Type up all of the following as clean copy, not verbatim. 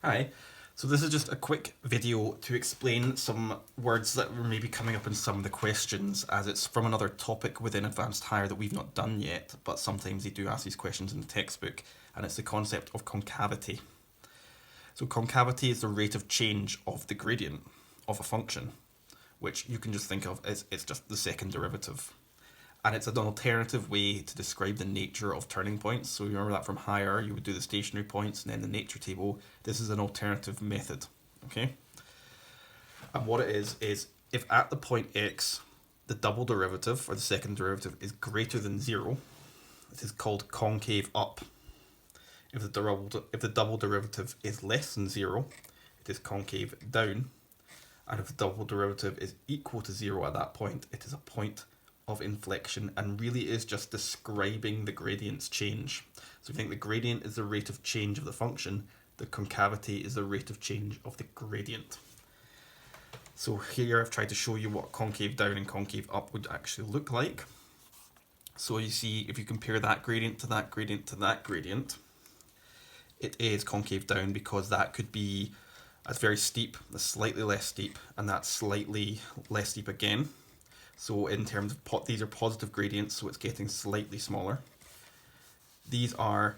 Hi, so this is just a quick video to explain some words that were maybe coming up in some of the questions, as it's from another topic within Advanced Higher that we've not done yet, but sometimes they do ask these questions in the textbook, and it's the concept of concavity. So concavity is the rate of change of the gradient of a function, which you can just think of as it's just the second derivative. And it's an alternative way to describe the nature of turning points. So you remember that from higher, you would do the stationary points and then the nature table. This is an alternative method, okay? And what it is if at the point x, the double derivative, or the second derivative, is greater than 0, it is called concave up. If the double derivative is less than 0, it is concave down. And if the double derivative is equal to 0 at that point, it is a point of inflection, and really is just describing the gradient's change. So if you think the gradient is the rate of change of the function, the concavity is the rate of change of the gradient. So here I've tried to show you what concave down and concave up would actually look like. So you see, if you compare that gradient to that gradient to that gradient, it is concave down because that could be, that's very steep, that's slightly less steep, and that's slightly less steep again. So in terms of, these are positive gradients, so it's getting slightly smaller. These are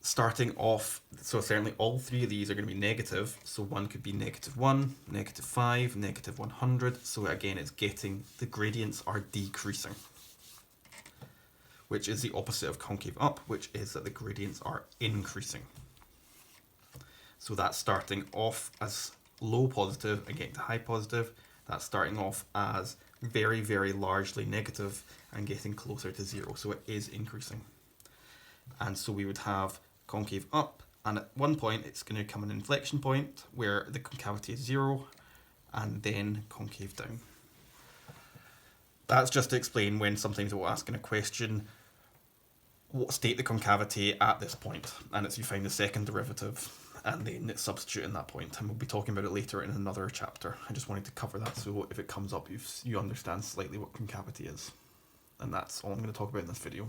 starting off, so certainly all three of these are going to be negative. So one could be -1, -5, -100. So again, it's getting, the gradients are decreasing, which is the opposite of concave up, which is that the gradients are increasing. So that's starting off as low positive and getting to high positive. That's starting off as very, very largely negative and getting closer to 0. So it is increasing. And so we would have concave up, and at one point it's going to come an inflection point where the concavity is 0, and then concave down. That's just to explain when sometimes it will ask in a question, what state the concavity at this point, and it's you find the second derivative and then it's substitute in that point, and we'll be talking about it later in another chapter. I just wanted to cover that so if it comes up you understand slightly what concavity is, and that's all I'm going to talk about in this video.